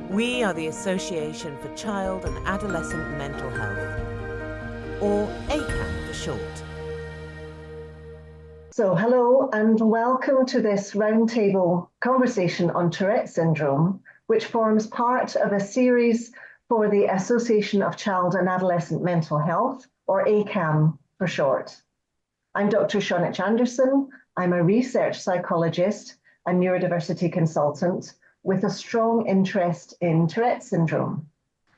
We are the Association for Child and Adolescent Mental Health, or ACAM for short. So hello and welcome to this roundtable conversation on Tourette Syndrome, which forms part of a series for the Association of Child and Adolescent Mental Health, or ACAM for short. I'm Dr. Seonaid Anderson. I'm a research psychologist and neurodiversity consultant with a strong interest in Tourette Syndrome.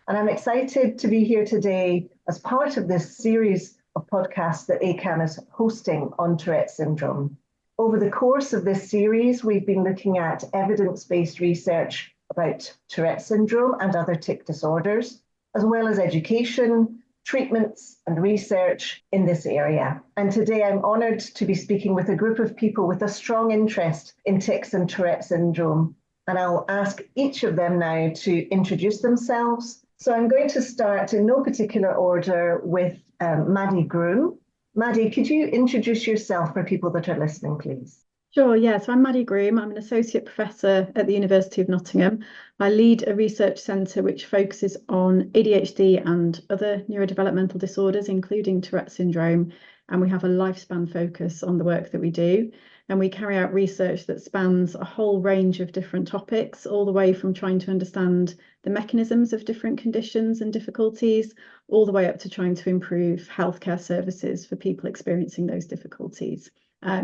And I'm excited to be here today as part of this series of podcasts that ACAM is hosting on Tourette Syndrome. Over the course of this series, we've been looking at evidence-based research about Tourette Syndrome and other tic disorders, as well as education, treatments and research in this area. And today I'm honoured to be speaking with a group of people with a strong interest in tics and Tourette Syndrome. And I'll ask each of them now to introduce themselves. So I'm going to start in no particular order with Maddie Groom. Maddie, could you introduce yourself for people that are listening, please? Sure, yeah. So I'm Maddie Groom. I'm an associate professor at the University of Nottingham. I lead a research centre which focuses on ADHD and other neurodevelopmental disorders, including Tourette syndrome. And we have a lifespan focus on the work that we do. And we carry out research that spans a whole range of different topics, all the way from trying to understand the mechanisms of different conditions and difficulties, all the way up to trying to improve healthcare services for people experiencing those difficulties.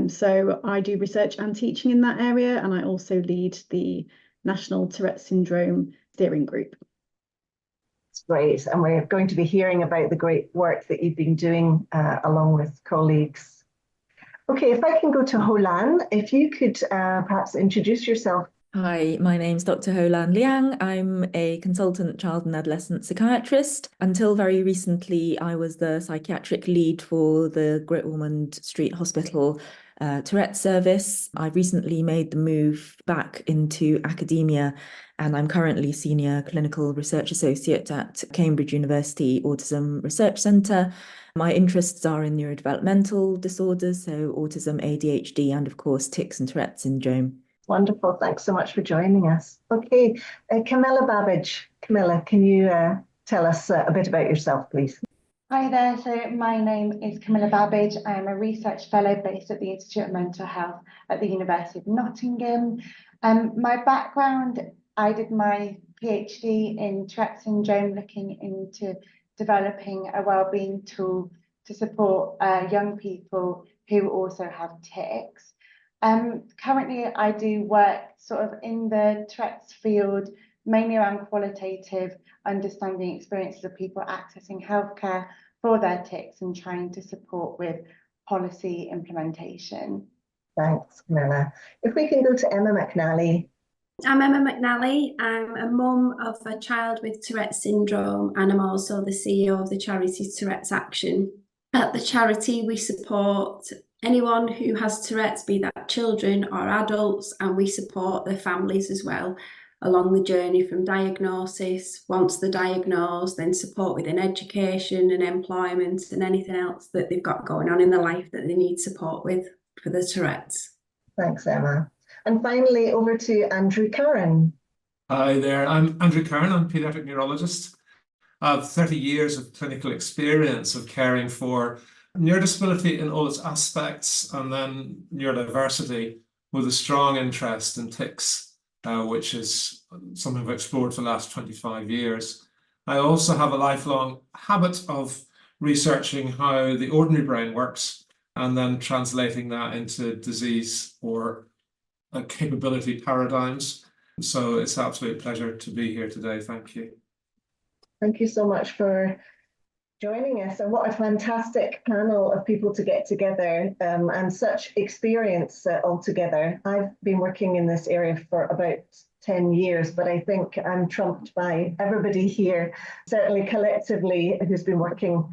So I do research and teaching in that area, and I also lead the National Tourette Syndrome Steering Group. That's great. And we're going to be hearing about the great work that you've been doing along with colleagues. Okay, if I can go to Holan, if you could perhaps introduce yourself. Hi, my name's Dr. Holan Liang. I'm a consultant child and adolescent psychiatrist. Until very recently, I was the psychiatric lead for the Great Ormond Street Hospital Tourette service. I recently made the move back into academia, and I'm currently Senior Clinical Research Associate at Cambridge University Autism Research Centre. My interests are in neurodevelopmental disorders, so autism, ADHD, and of course, tics and Tourette syndrome. Wonderful. Thanks so much for joining us. Okay, Camilla Babbage. Camilla, can you tell us a bit about yourself, please? Hi there. So my name is Camilla Babbage. I am a research fellow based at the Institute of Mental Health at the University of Nottingham. My background, I did my PhD in Tourette syndrome, looking into developing a wellbeing tool to support young people who also have tics. Currently, I do work sort of in the Tourette's field, mainly around qualitative understanding experiences of people accessing healthcare for their tics and trying to support with policy implementation. Thanks, Camilla. If we can go to Emma McNally. I'm Emma McNally. I'm a mum of a child with Tourette syndrome, and I'm also the CEO of the charity Tourette's Action. At the charity, we support anyone who has Tourette's, be that children or adults, and we support their families as well along the journey from diagnosis, once they're diagnosed, then support within education and employment and anything else that they've got going on in their life that they need support with for the Tourette's. Thanks, Emma. And finally, over to Andrew Curran. Hi there, I'm Andrew Curran. I'm a paediatric neurologist. I have 30 years of clinical experience of caring for neurodisability in all its aspects, and then neurodiversity with a strong interest in tics, which is something I've explored for the last 25 years. I also have a lifelong habit of researching how the ordinary brain works and then translating that into disease or capability paradigms. So it's an absolute pleasure to be here today. Thank you. Thank you so much for joining us, and what a fantastic panel of people to get together and such experience altogether. I've been working in this area for about 10 years, but I think I'm trumped by everybody here, certainly collectively, who's been working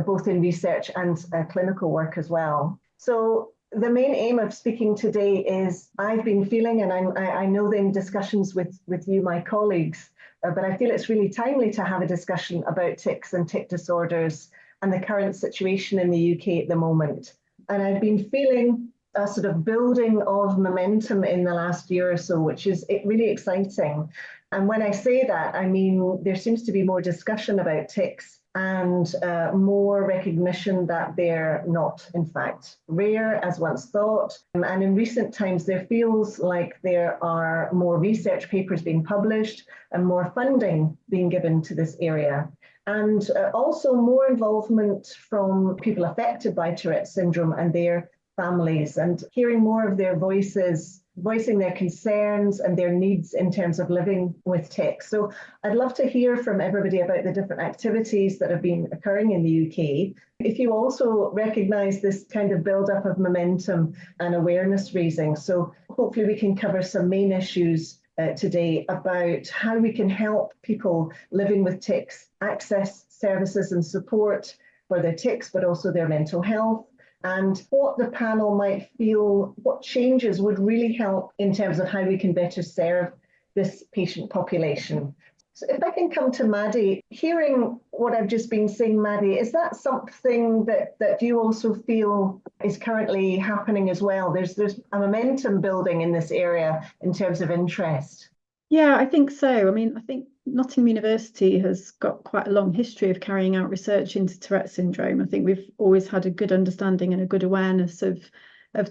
both in research and clinical work as well. So the main aim of speaking today is I've been feeling, and I know in discussions with you, my colleagues, but I feel it's really timely to have a discussion about tics and tic disorders and the current situation in the UK at the moment. And I've been feeling a sort of building of momentum in the last year or so, which is really exciting. And when I say that, I mean there seems to be more discussion about tics and more recognition that they're not, in fact, rare as once thought. And in recent times, there feels like there are more research papers being published and more funding being given to this area. And also more involvement from people affected by Tourette syndrome and their families, and hearing more of their voices, voicing their concerns and their needs in terms of living with tics. So I'd love to hear from everybody about the different activities that have been occurring in the UK. If you also recognise this kind of build-up of momentum and awareness raising. So hopefully we can cover some main issues today about how we can help people living with tics access services and support for their tics, but also their mental health, and what the panel might feel, what changes would really help in terms of how we can better serve this patient population. So if I can come to Maddie, hearing what I've just been saying, Maddie, is that something that you also feel is currently happening as well? There's a momentum building in this area in terms of interest. Yeah, I think so. I mean, I think Nottingham University has got quite a long history of carrying out research into Tourette syndrome. I think we've always had a good understanding and a good awareness of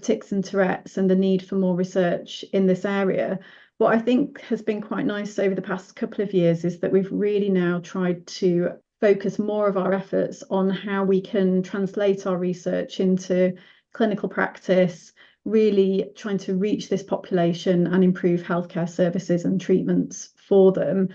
tics and Tourette's and the need for more research in this area. What I think has been quite nice over the past couple of years is that we've really now tried to focus more of our efforts on how we can translate our research into clinical practice, really trying to reach this population and improve healthcare services and treatments for them.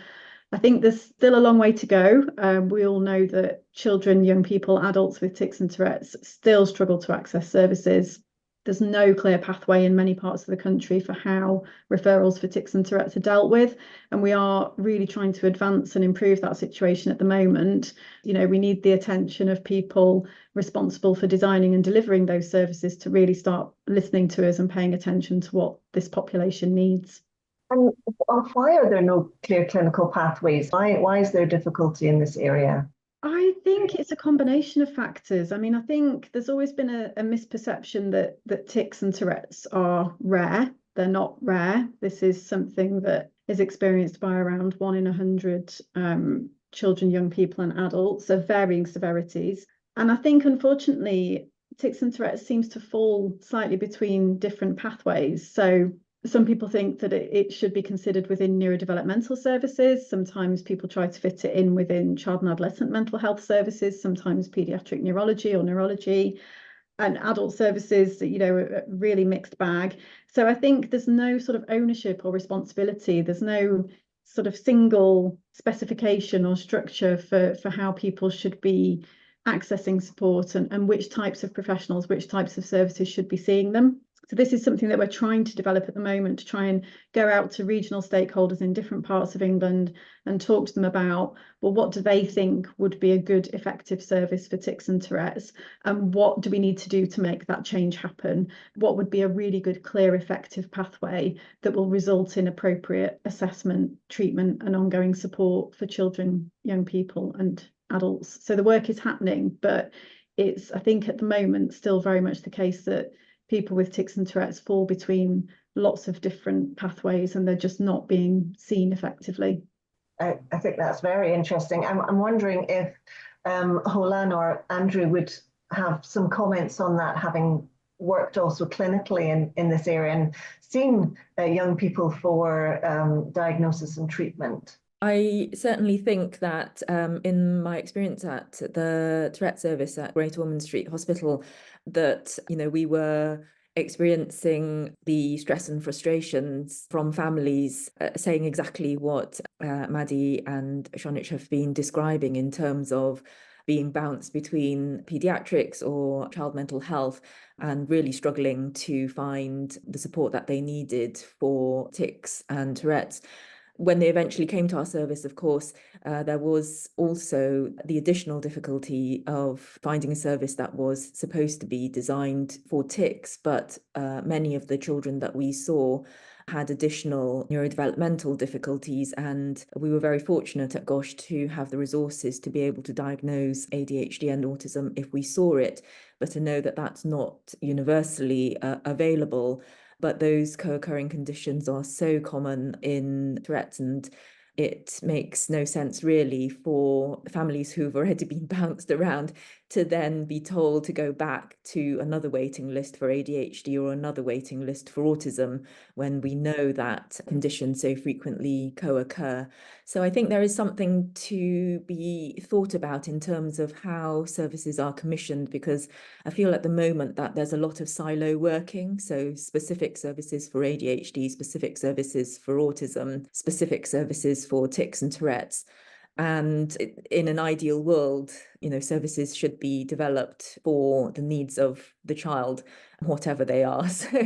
I think there's still a long way to go. We all know that children, young people, adults with tics and Tourette's still struggle to access services. There's no clear pathway in many parts of the country for how referrals for tics and Tourette's are dealt with. And we are really trying to advance and improve that situation at the moment. You know, we need the attention of people responsible for designing and delivering those services to really start listening to us and paying attention to what this population needs. And why are there no clear clinical pathways? Why is there difficulty in this area? I think it's a combination of factors. I mean, I think there's always been a misperception that tics and Tourette's are rare. They're not rare. This is something that is experienced by around 1 in 100 children, young people and adults of varying severities. And I think, unfortunately, tics and Tourette's seems to fall slightly between different pathways. So some people think that it should be considered within neurodevelopmental services. Sometimes people try to fit it in within child and adolescent mental health services, sometimes paediatric neurology or neurology, and adult services, you know, a really mixed bag. So I think there's no sort of ownership or responsibility. There's no sort of single specification or structure for how people should be accessing support and which types of professionals, which types of services should be seeing them. So this is something that we're trying to develop at the moment, to try and go out to regional stakeholders in different parts of England and talk to them about, well, what do they think would be a good, effective service for tics and Tourette's? And what do we need to do to make that change happen? What would be a really good, clear, effective pathway that will result in appropriate assessment, treatment and ongoing support for children, young people and adults? So the work is happening, but it's, I think at the moment, still very much the case that people with tics and Tourette's fall between lots of different pathways and they're just not being seen effectively. I think that's very interesting. I'm wondering if Holan or Andrew would have some comments on that, having worked also clinically in this area and seen young people for diagnosis and treatment. I certainly think that in my experience at the Tourette service at Great Ormond Street Hospital, that, you know, we were experiencing the stress and frustrations from families saying exactly what Maddie and Seonaid have been describing in terms of being bounced between paediatrics or child mental health and really struggling to find the support that they needed for tics and Tourette's. When they eventually came to our service, of course, there was also the additional difficulty of finding a service that was supposed to be designed for tics, but many of the children that we saw had additional neurodevelopmental difficulties, and we were very fortunate at Gosh to have the resources to be able to diagnose ADHD and autism if we saw it, but to know that that's not universally available. But those co-occurring conditions are so common in Tourette's, and it makes no sense really for families who've already been bounced around to then be told to go back to another waiting list for ADHD or another waiting list for autism when we know that conditions so frequently co-occur. So I think there is something to be thought about in terms of how services are commissioned, because I feel at the moment that there's a lot of silo working. So specific services for ADHD, specific services for autism, specific services for tics and Tourette's. And in an ideal world, services should be developed for the needs of the child, whatever they are. So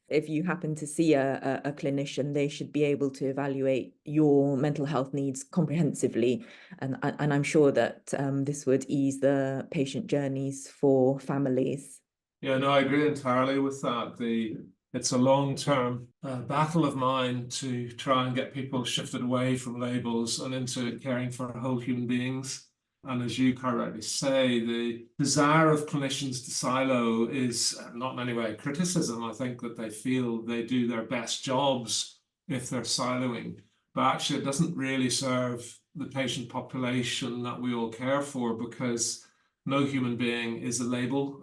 if you happen to see a clinician, they should be able to evaluate your mental health needs comprehensively. And I'm sure that this would ease the patient journeys for families. Yeah, no, I agree entirely with that. It's a long-term battle of mine to try and get people shifted away from labels and into caring for whole human beings. And as you quite rightly say, the desire of clinicians to silo is not in any way a criticism. I think that they feel they do their best jobs if they're siloing, but actually it doesn't really serve the patient population that we all care for, because no human being is a label.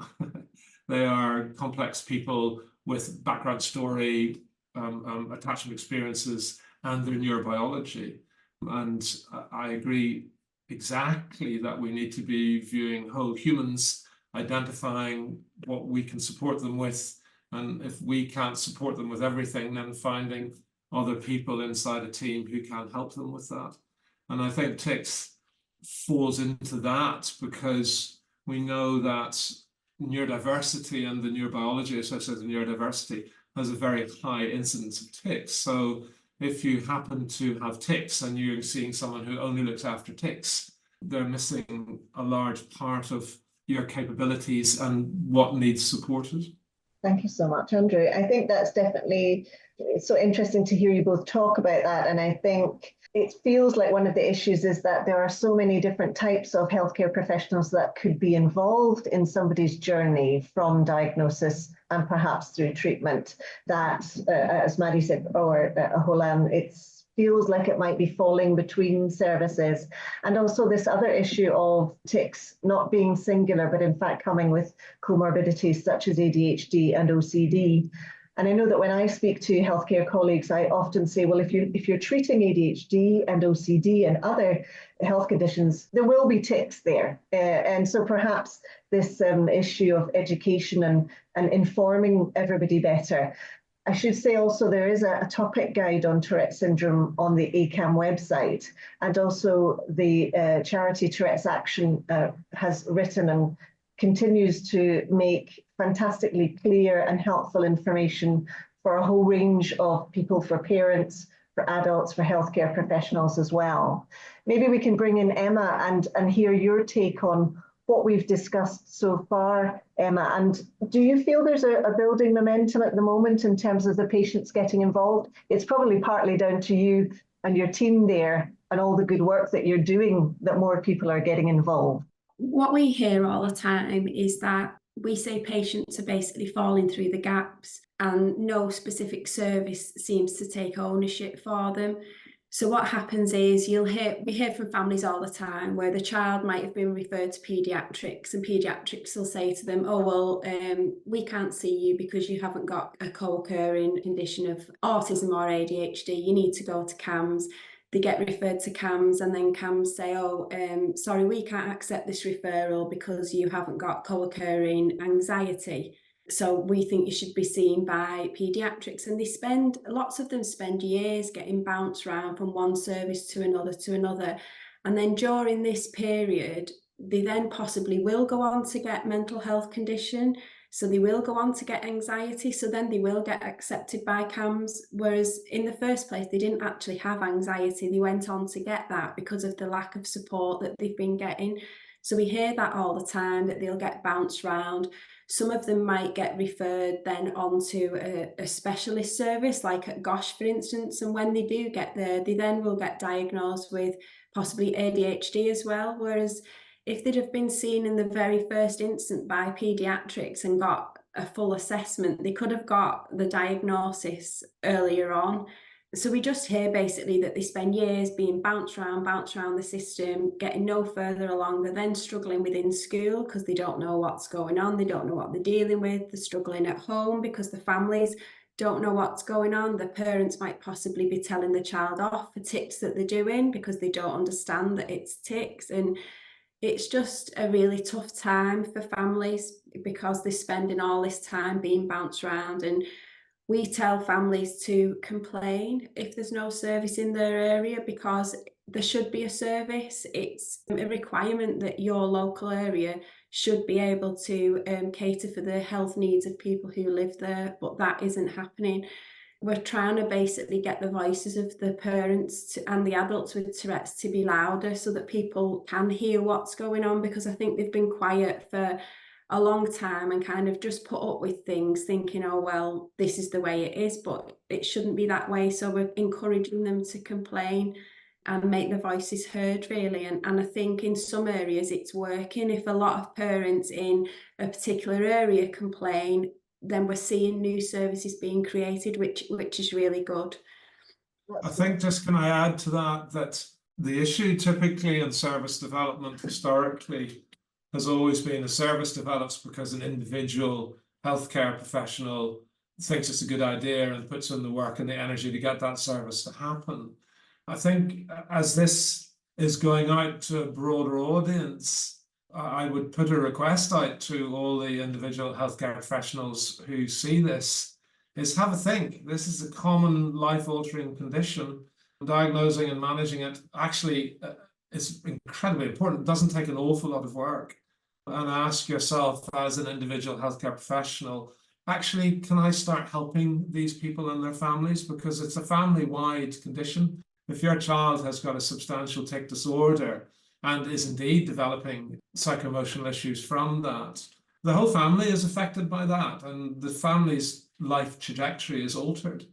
They are complex people with background story, attachment experiences, and their neurobiology. And I agree exactly that we need to be viewing whole humans, identifying what we can support them with. And if we can't support them with everything, then finding other people inside a team who can help them with that. And I think tics falls into that, because we know that neurodiversity and the neurobiology associated with neurodiversity has a very high incidence of tics. So if you happen to have tics and you're seeing someone who only looks after tics, they're missing a large part of your capabilities and what needs supported. Thank you so much, Andrew. I think that's definitely, it's so interesting to hear you both talk about that. And I think it feels like one of the issues is that there are so many different types of healthcare professionals that could be involved in somebody's journey from diagnosis and perhaps through treatment, that, as Maddie said, or Holan, it feels like it might be falling between services. And also this other issue of tics not being singular, but in fact coming with comorbidities such as ADHD and OCD. And I know that when I speak to healthcare colleagues, I often say, well, if you're treating ADHD and OCD and other health conditions, there will be tics there. And so perhaps this issue of education and informing everybody better. I should say also there is a topic guide on Tourette syndrome on the ACAM website, and also the charity Tourette's Action has written and continues to make fantastically clear and helpful information for a whole range of people, for parents, for adults, for healthcare professionals as well. Maybe we can bring in Emma and hear your take on what we've discussed so far, Emma. And do you feel there's a building momentum at the moment in terms of the patients getting involved? It's probably partly down to you and your team there and all the good work that you're doing that more people are getting involved. What we hear all the time is that we say patients are basically falling through the gaps and no specific service seems to take ownership for them. So what happens is we hear from families all the time where the child might have been referred to paediatrics, and paediatrics will say to them, oh, well, we can't see you because you haven't got a co-occurring condition of autism or ADHD. You need to go to CAMS. They get referred to CAMS, and then CAMS say, oh, sorry, we can't accept this referral because you haven't got co-occurring anxiety. So we think you should be seen by paediatrics. And lots of them spend years getting bounced around from one service to another. And then during this period, they then possibly will go on to get mental health condition. So they will go on to get anxiety. So then they will get accepted by CAMS. Whereas in the first place, they didn't actually have anxiety. They went on to get that because of the lack of support that they've been getting. So we hear that all the time, that they'll get bounced around. Some of them might get referred then onto a specialist service, like at GOSH, for instance. And when they do get there, they then will get diagnosed with possibly ADHD as well. Whereas if they'd have been seen in the very first instance by paediatrics and got a full assessment, they could have got the diagnosis earlier on. So we just hear basically that they spend years being bounced around the system, getting no further along. They're then struggling within school because they don't know what's going on. They don't know what they're dealing with. They're struggling at home because the families don't know what's going on. The parents might possibly be telling the child off for tics that they're doing because they don't understand that it's tics. And it's just a really tough time for families because they're spending all this time being bounced around. And we tell families to complain if there's no service in their area, because there should be a service. It's a requirement that your local area should be able to cater for the health needs of people who live there, but that isn't happening. We're trying to basically get the voices of the parents and the adults with Tourette's to be louder so that people can hear what's going on, because I think they've been quiet for a long time and kind of just put up with things thinking, oh, well, this is the way it is, but it shouldn't be that way. So we're encouraging them to complain and make their voices heard, really. And I think in some areas it's working. If a lot of parents in a particular area complain, then we're seeing new services being created, which is really good. I think, just can I add to that the issue typically in service development historically has always been a service develops because an individual healthcare professional thinks it's a good idea and puts in the work and the energy to get that service to happen. I think as this is going out to a broader audience, I would put a request out to all the individual healthcare professionals who see this, is have a think. This is a common life-altering condition. Diagnosing and managing it actually is incredibly important. It doesn't take an awful lot of work. And ask yourself as an individual healthcare professional, actually, can I start helping these people and their families? Because it's a family-wide condition. If your child has got a substantial tic disorder and is indeed developing psycho-emotional issues from that, the whole family is affected by that, and the family's life trajectory is altered.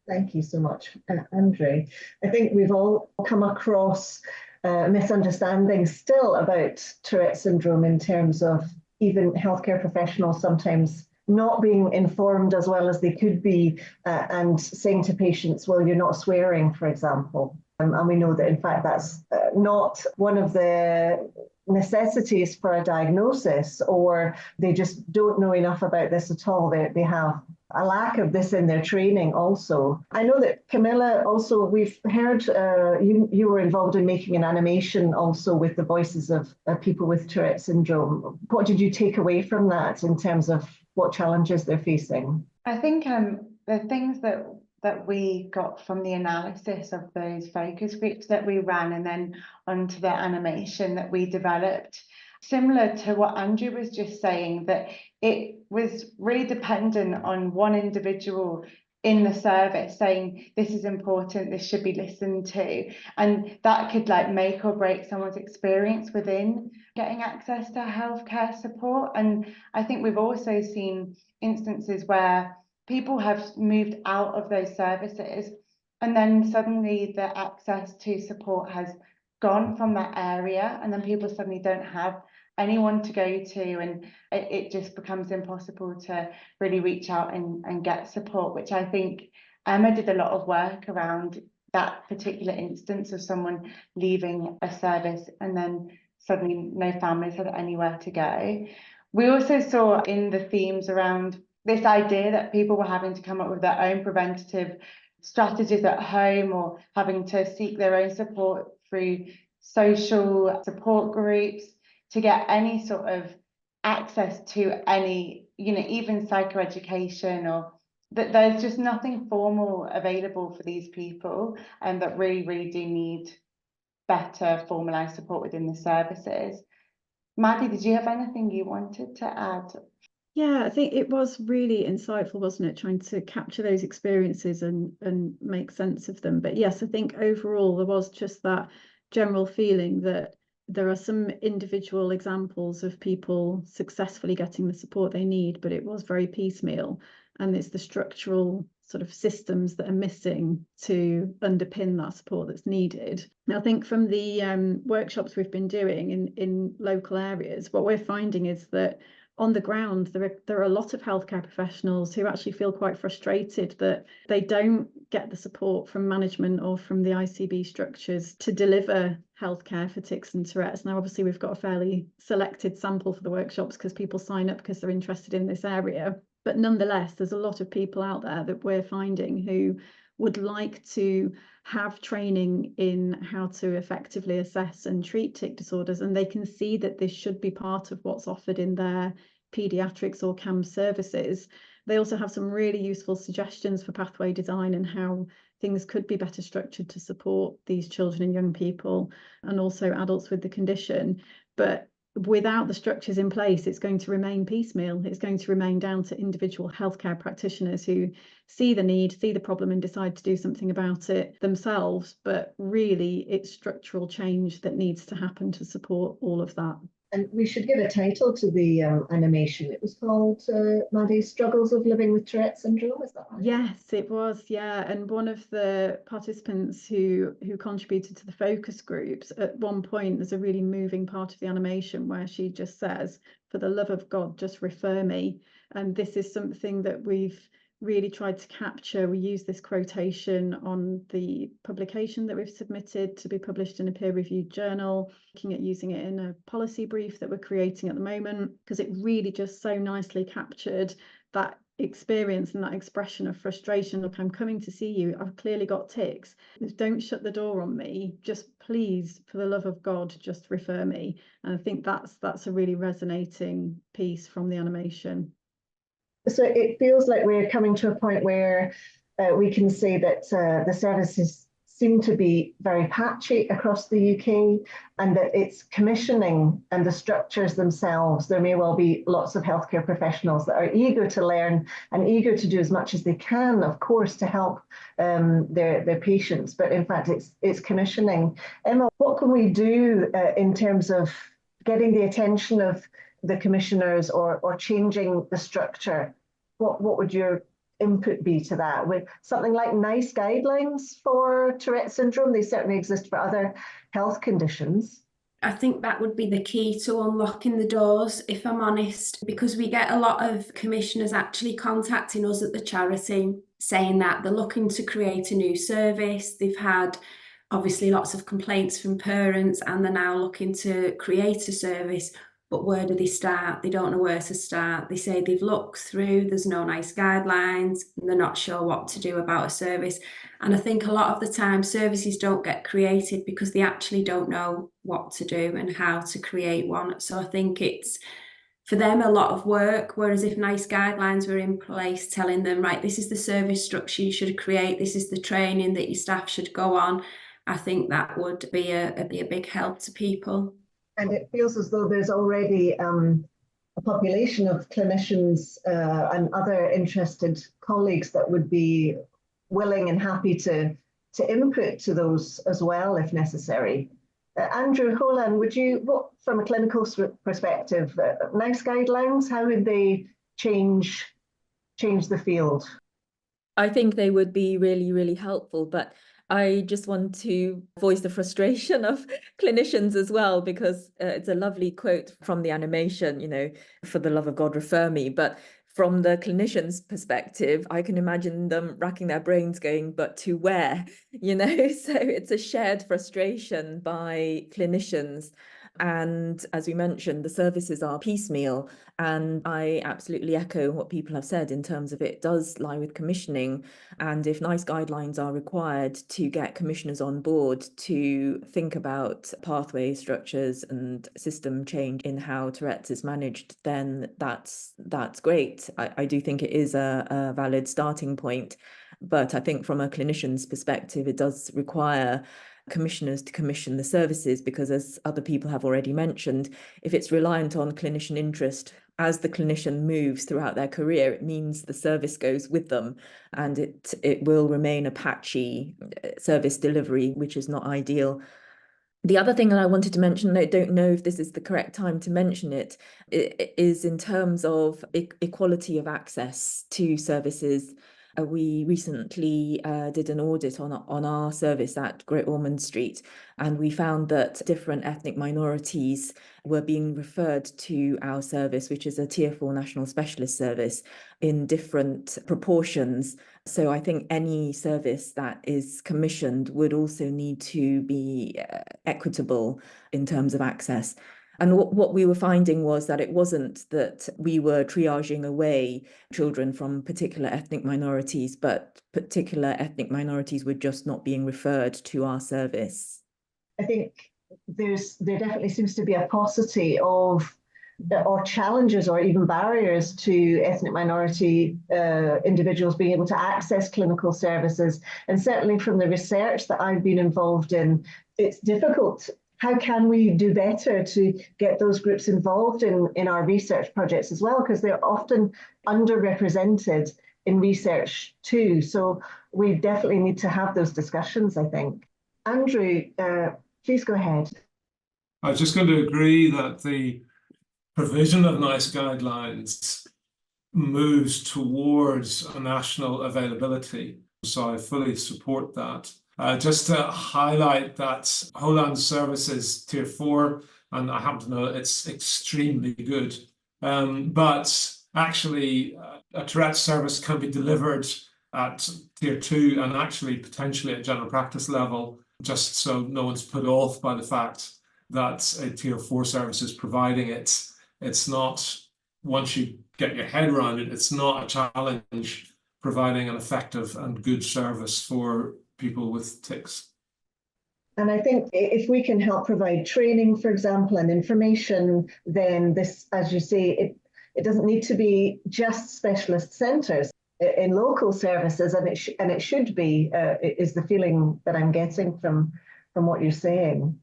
Thank you so much, Andrew. I think we've all come across misunderstandings still about Tourette syndrome in terms of even healthcare professionals sometimes not being informed as well as they could be and saying to patients, well, you're not swearing, for example. And we know that, in fact, that's not one of the necessities for a diagnosis, or they just don't know enough about this at all. They have a lack of this in their training also. I know that Camilla also, we've heard you were involved in making an animation also with the voices of people with Tourette syndrome. What did you take away from that in terms of what challenges they're facing? I think the things that we got from the analysis of those focus groups that we ran and then onto the animation that we developed, similar to what Andrew was just saying, that it was really dependent on one individual in the service saying, this is important, this should be listened to. And that could like make or break someone's experience within getting access to healthcare support. And I think we've also seen instances where people have moved out of those services and then suddenly the access to support has gone from that area, and then people suddenly don't have anyone to go to, and it just becomes impossible to really reach out and get support, which I think Emma did a lot of work around that particular instance of someone leaving a service and then suddenly no families had anywhere to go. We also saw in the themes around this idea that people were having to come up with their own preventative strategies at home, or having to seek their own support through social support groups to get any sort of access to any, even psychoeducation, or that there's just nothing formal available for these people, and that really do need better formalised support within the services. Maddie, did you have anything you wanted to add? Yeah, I think it was really insightful, wasn't it, trying to capture those experiences and make sense of them. But yes, I think overall there was just that general feeling that there are some individual examples of people successfully getting the support they need, but it was very piecemeal. And it's the structural sort of systems that are missing to underpin that support that's needed. Now, I think from the workshops we've been doing in local areas, what we're finding is that on the ground, there are a lot of healthcare professionals who actually feel quite frustrated that they don't get the support from management or from the ICB structures to deliver healthcare for tics and Tourette's. Now, obviously, we've got a fairly selected sample for the workshops because people sign up because they're interested in this area. But nonetheless, there's a lot of people out there that we're finding who would like to have training in how to effectively assess and treat tic disorders, and they can see that this should be part of what's offered in their paediatrics or CAM services. They also have some really useful suggestions for pathway design and how things could be better structured to support these children and young people and also adults with the condition. But without the structures in place, it's going to remain piecemeal. It's going to remain down to individual healthcare practitioners who see the need, see the problem and decide to do something about it themselves. But really, it's structural change that needs to happen to support all of that. And we should give a title to the animation. It was called, Maddie, Struggles of Living with Tourette Syndrome, is that right? Yes, it was, yeah. And one of the participants who contributed to the focus groups, at one point, there's a really moving part of the animation where she just says, "For the love of God, just refer me." And this is something that we've really tried to capture. We use this quotation on the publication that we've submitted to be published in a peer-reviewed journal, looking at using it in a policy brief that we're creating at the moment, because it really just so nicely captured that experience and that expression of frustration. Look, I'm coming to see you. I've clearly got tics. Don't shut the door on me. Just please, for the love of God, just refer me. And I think that's a really resonating piece from the animation. So it feels like we're coming to a point where we can say that the services seem to be very patchy across the UK, and that it's commissioning and the structures themselves. There may well be lots of healthcare professionals that are eager to learn and eager to do as much as they can, of course, to help their patients. But in fact, it's commissioning. Emma, what can we do in terms of getting the attention of the commissioners or changing the structure? What would your input be to that? With something like NICE guidelines for Tourette syndrome? They certainly exist for other health conditions. I think that would be the key to unlocking the doors, if I'm honest, because we get a lot of commissioners actually contacting us at the charity saying that they're looking to create a new service. They've had obviously lots of complaints from parents and they're now looking to create a service. But where do they start? They don't know where to start. They say they've looked through, there's no NICE guidelines, and they're not sure what to do about a service. And I think a lot of the time services don't get created because they actually don't know what to do and how to create one. So I think it's, for them, a lot of work, whereas if NICE guidelines were in place telling them, right, this is the service structure you should create, this is the training that your staff should go on, I think that would be a big help to people. And it feels as though there's already a population of clinicians and other interested colleagues that would be willing and happy to input to those as well, if necessary. Andrew, Holan, would you, what, from a clinical perspective, NICE guidelines, how would they change the field? I think they would be really, really helpful, but I just want to voice the frustration of clinicians as well, because it's a lovely quote from the animation, you know, for the love of God, refer me. But from the clinician's perspective, I can imagine them racking their brains going, but to where, you know? So it's a shared frustration by clinicians. And as we mentioned, the services are piecemeal. And I absolutely echo what people have said in terms of it does lie with commissioning. And if NICE guidelines are required to get commissioners on board to think about pathway structures and system change in how Tourette's is managed, then that's great. I do think it is a valid starting point. But I think from a clinician's perspective, it does require commissioners to commission the services, because as other people have already mentioned, if it's reliant on clinician interest, as the clinician moves throughout their career, it means the service goes with them, and it will remain a patchy service delivery, which is not ideal. The other thing that I wanted to mention, I don't know if this is the correct time to mention it, is in terms of equality of access to services. We recently did an audit on our service at Great Ormond Street, and we found that different ethnic minorities were being referred to our service, which is a Tier 4 national specialist service, in different proportions. So I think any service that is commissioned would also need to be equitable in terms of access. And what we were finding was that it wasn't that we were triaging away children from particular ethnic minorities, but particular ethnic minorities were just not being referred to our service. I think there definitely seems to be a paucity of or challenges or even barriers to ethnic minority individuals being able to access clinical services. And certainly from the research that I've been involved in, it's difficult. How can we do better to get those groups involved in our research projects as well? Because they're often underrepresented in research too. So we definitely need to have those discussions, I think. Andrew, please go ahead. I was just going to agree that the provision of NICE guidelines moves towards a national availability. So I fully support that. Just to highlight that Holan's service is Tier 4, and I happen to know it's extremely good. But actually, a Tourette service can be delivered at Tier 2 and actually potentially at general practice level, just so no one's put off by the fact that a Tier 4 service is providing it. It's not, once you get your head around it, it's not a challenge providing an effective and good service for people with tics. And I think if we can help provide training, for example, and information, then this, as you say, it doesn't need to be just specialist centres in local services, and it should be, is the feeling that I'm getting from what you're saying.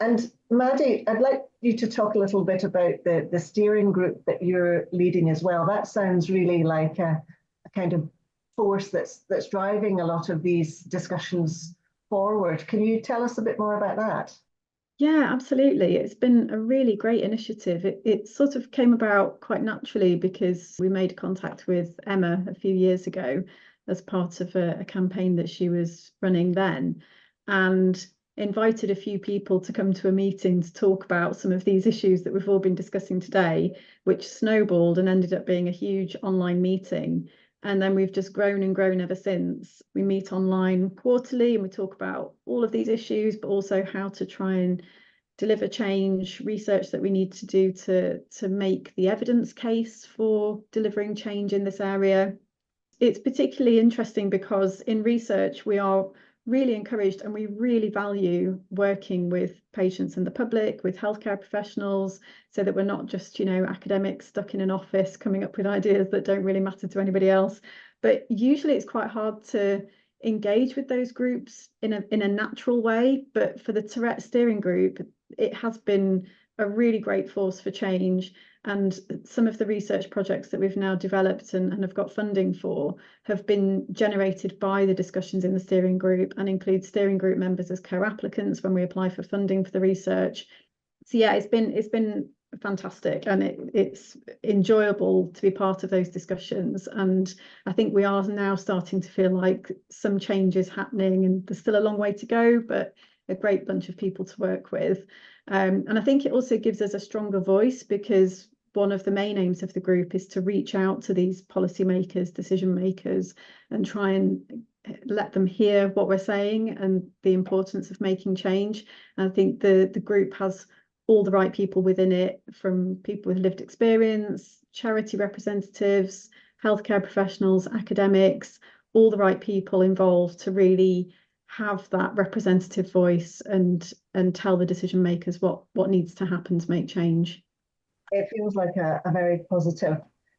And Maddie, I'd like you to talk a little bit about the steering group that you're leading as well. That sounds really like a kind of force that's driving a lot of these discussions forward. Can you tell us a bit more about that? Yeah, absolutely. It's been a really great initiative. It sort of came about quite naturally because we made contact with Emma a few years ago as part of a campaign that she was running then, and invited a few people to come to a meeting to talk about some of these issues that we've all been discussing today, which snowballed and ended up being a huge online meeting. And then we've just grown and grown ever since. We meet online quarterly and we talk about all of these issues, but also how to try and deliver change, research that we need to do to make the evidence case for delivering change in this area. It's particularly interesting because in research, we are really encouraged and we really value working with patients and the public, with healthcare professionals, so that we're not just, academics stuck in an office coming up with ideas that don't really matter to anybody else. But usually it's quite hard to engage with those groups in a natural way. But for the Tourette steering group, it has been a really great force for change. And some of the research projects that we've now developed and have got funding for have been generated by the discussions in the steering group and include steering group members as co-applicants when we apply for funding for the research. So yeah, it's been fantastic, and it's enjoyable to be part of those discussions. And I think we are now starting to feel like some change is happening, and there's still a long way to go, but a great bunch of people to work with. And I think it also gives us a stronger voice, because one of the main aims of the group is to reach out to these policymakers, decision makers, and try and let them hear what we're saying and the importance of making change. And I think the group has all the right people within it, from people with lived experience, charity representatives, healthcare professionals, academics, all the right people involved to really have that representative voice and tell the decision makers what needs to happen to make change. It feels like a very positive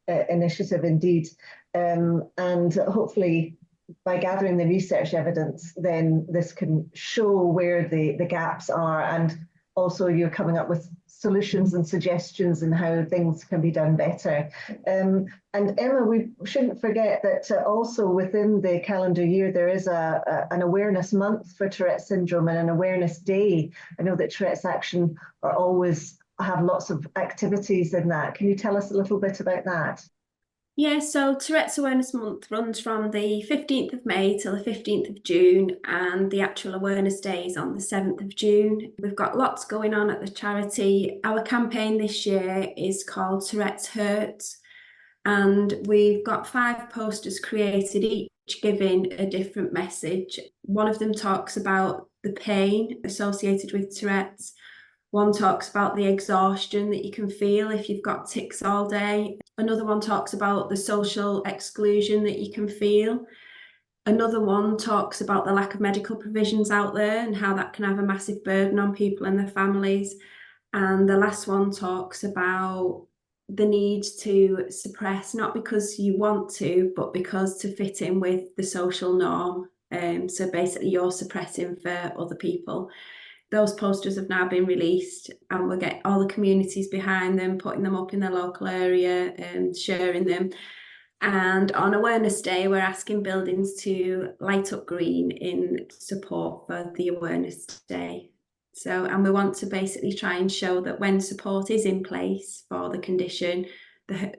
initiative indeed. And hopefully by gathering the research evidence, then this can show where the gaps are and also you're coming up with solutions and suggestions and how things can be done better. And Emma, we shouldn't forget that also within the calendar year, there is an awareness month for Tourette syndrome and an awareness day. I know that Tourette's Action are always have lots of activities in that. Can you tell us a little bit about that? Yeah, so Tourette's Awareness Month runs from the 15th of May till the 15th of June, and the actual awareness day is on the 7th of June. We've got lots going on at the charity. Our campaign this year is called Tourette's Hurts, and we've got 5 posters created, each giving a different message. One of them talks about the pain associated with Tourette's. One talks about the exhaustion that you can feel if you've got tics all day. Another one talks about the social exclusion that you can feel. Another one talks about the lack of medical provisions out there and how that can have a massive burden on people and their families. And the last one talks about the need to suppress, not because you want to, but because to fit in with the social norm. So basically you're suppressing for other people. Those posters have now been released, and we'll get all the communities behind them, putting them up in their local area and sharing them. And on Awareness Day, we're asking buildings to light up green in support for the Awareness Day. So, and we want to basically try and show that when support is in place for the condition,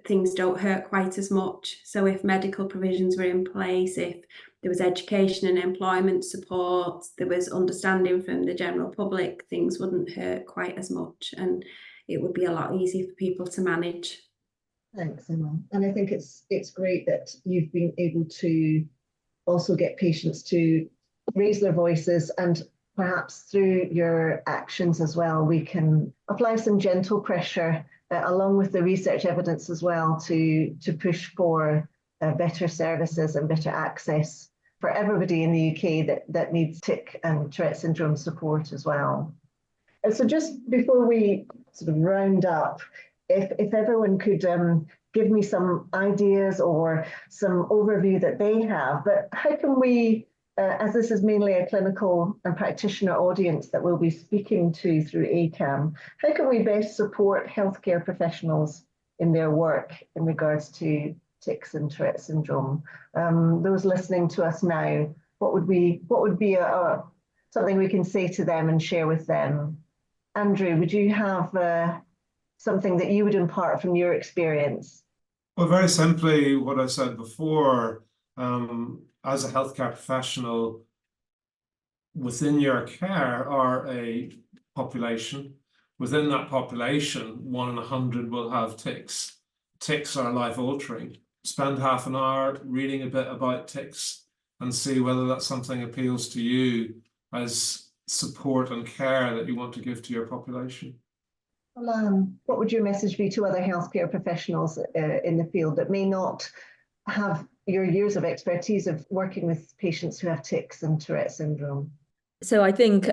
things don't hurt quite as much. So if medical provisions were in place, if there was education and employment support, there was understanding from the general public, things wouldn't hurt quite as much, and it would be a lot easier for people to manage. Thanks, Emma. And I think it's great that you've been able to also get patients to raise their voices, and perhaps through your actions as well, we can apply some gentle pressure along with the research evidence as well to push for better services and better access for everybody in the UK that needs tic and Tourette syndrome support as well. And so just before we sort of round up, if everyone could give me some ideas or some overview that they have, but how can we, as this is mainly a clinical and practitioner audience that we'll be speaking to through ACAM, how can we best support healthcare professionals in their work in regards to tics and Tourette syndrome? Those listening to us now, what would be something we can say to them and share with them? Andrew, would you have something that you would impart from your experience? Well, very simply, what I said before, as a healthcare professional, within your care are a population. Within that population, 1 in 100 will have tics. Tics are life-altering. Spend half an hour reading a bit about tics and see whether that's something appeals to you as support and care that you want to give to your population. Well, what would your message be to other healthcare professionals in the field that may not have your years of expertise of working with patients who have tics and Tourette syndrome? So I think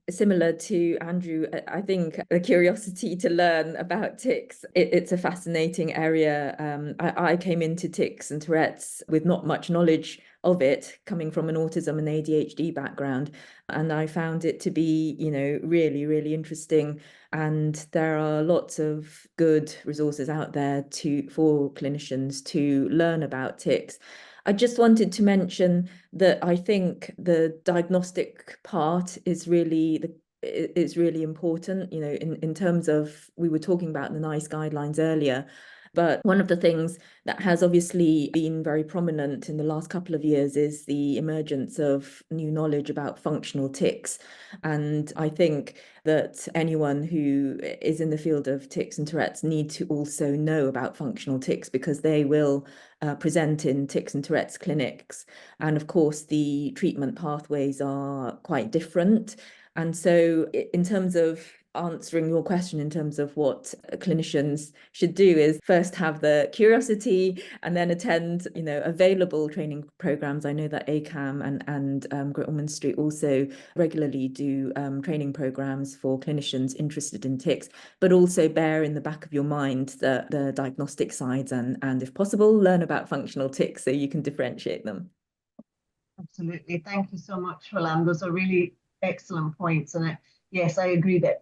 similar to Andrew, I think the curiosity to learn about tics, it's a fascinating area. I came into tics and Tourette's with not much knowledge of it, coming from an autism and ADHD background. And I found it to be, really, really interesting. And there are lots of good resources out there for clinicians to learn about tics. I just wanted to mention that I think the diagnostic part is really important, in terms of, we were talking about the NICE guidelines earlier, but one of the things that has obviously been very prominent in the last couple of years is the emergence of new knowledge about functional tics. And I think that anyone who is in the field of tics and Tourette's need to also know about functional tics, because they will present in tics and Tourette's clinics. And of course, the treatment pathways are quite different. And so in terms of answering your question in terms of what clinicians should do is first have the curiosity and then attend, available training programs. I know that ACAM and Great Ormond Street also regularly do training programs for clinicians interested in tics, but also bear in the back of your mind the diagnostic sides and if possible, learn about functional tics so you can differentiate them. Absolutely. Thank you so much, Holan. Those are really excellent points. And Yes, I agree that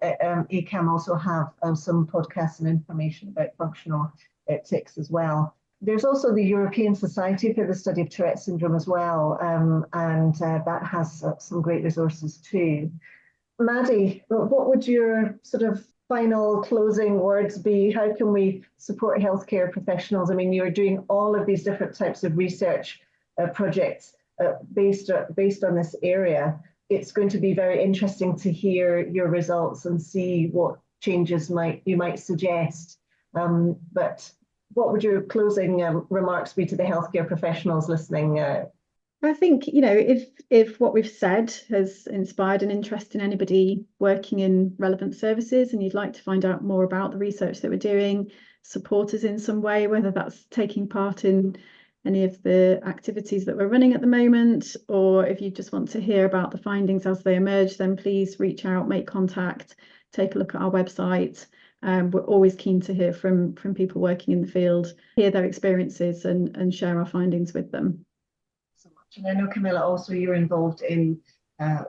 ACAM also have some podcasts and information about functional tics as well. There's also the European Society for the Study of Tourette Syndrome as well, and that has some great resources too. Maddie, what would your sort of final closing words be? How can we support healthcare professionals? I mean, you're doing all of these different types of research projects based on this area. It's going to be very interesting to hear your results and see what changes you might suggest. But what would your closing remarks be to the healthcare professionals listening? I think, you know, if what we've said has inspired an interest in anybody working in relevant services and you'd like to find out more about the research that we're doing, support us in some way, whether that's taking part in any of the activities that we're running at the moment, or if you just want to hear about the findings as they emerge, then please reach out, make contact, take a look at our website. We're always keen to hear from people working in the field, hear their experiences and share our findings with them. So much. And I know, Camilla, also you're involved in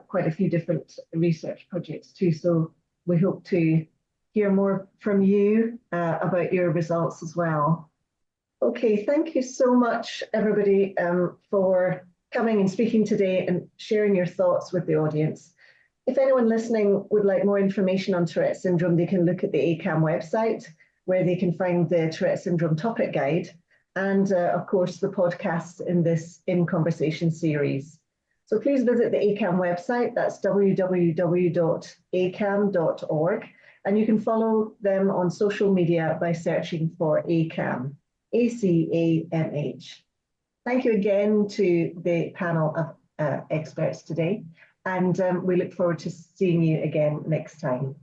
quite a few different research projects too, so we hope to hear more from you about your results as well. Okay, thank you so much, everybody, for coming and speaking today and sharing your thoughts with the audience. If anyone listening would like more information on Tourette syndrome, they can look at the ACAM website, where they can find the Tourette syndrome topic guide, and of course, the podcasts in this In Conversation series. So please visit the ACAM website, that's www.acam.org, and you can follow them on social media by searching for ACAM. ACAMH. Thank you again to the panel of experts today, and we look forward to seeing you again next time.